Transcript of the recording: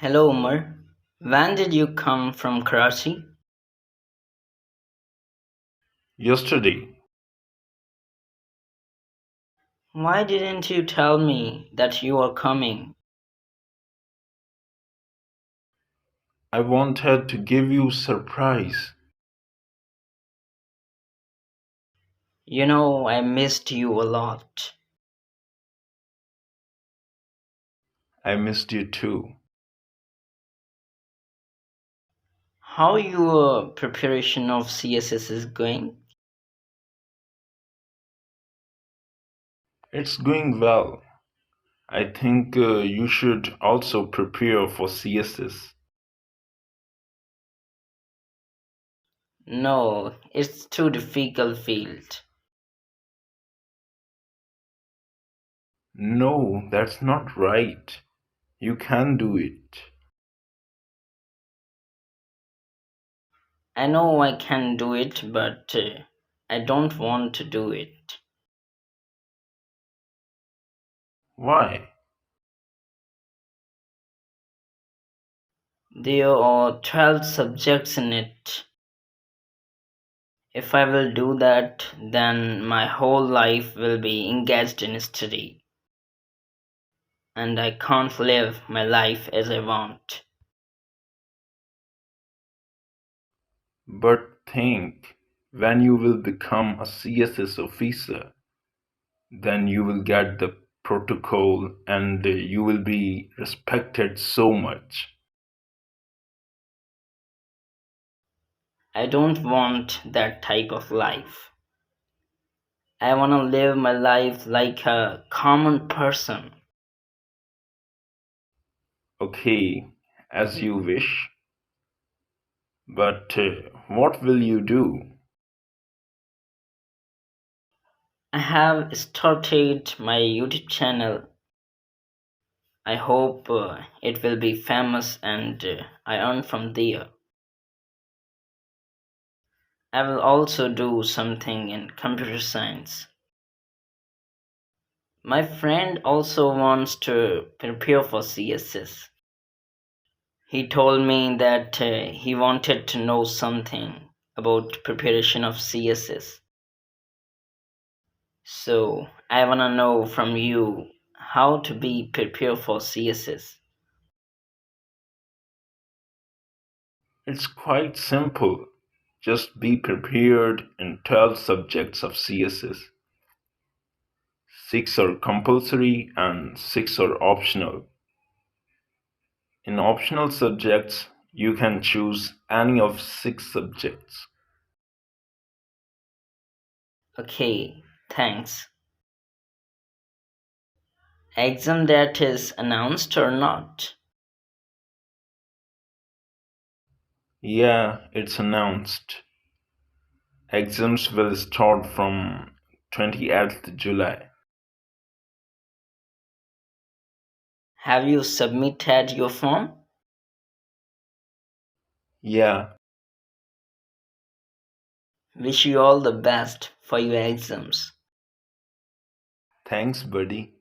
Hello, Umar. When did you come from Karachi? Yesterday, Why didn't you tell me that you are coming? I wanted to give you surprise. I missed you a lot. I missed you too. How your preparation of CSS is going? It's going well. I think you should also prepare for CSS. No, it's too difficult field. No, that's not right. You can do it. I know I can do it, but I don't want to do it. Why? There are 12 subjects in it. If I will do that, then my whole life will be engaged in study, and I can't live my life as I want. But think, when you will become a CSS officer, then you will get the protocol and you will be respected so much. I don't want that type of life. I want to live my life like a common person. Okay, as you wish. But what will you do? I have started my YouTube channel. I hope it will be famous and I earn from there. I will also do something in computer science. My friend also wants to prepare for CSS. He told me that he wanted to know something about preparation of CSS. So I wanna know from you how to be prepared for CSS. It's quite simple. Just be prepared in 12 subjects of CSS. 6 are compulsory and 6 are optional. In optional subjects, you can choose any of 6 subjects. Okay, thanks. Exam date is announced or not? Yeah, it's announced. Exams will start from 28th July. Have you submitted your form? Yeah, Wish you all the best for your exams. thanks, buddy.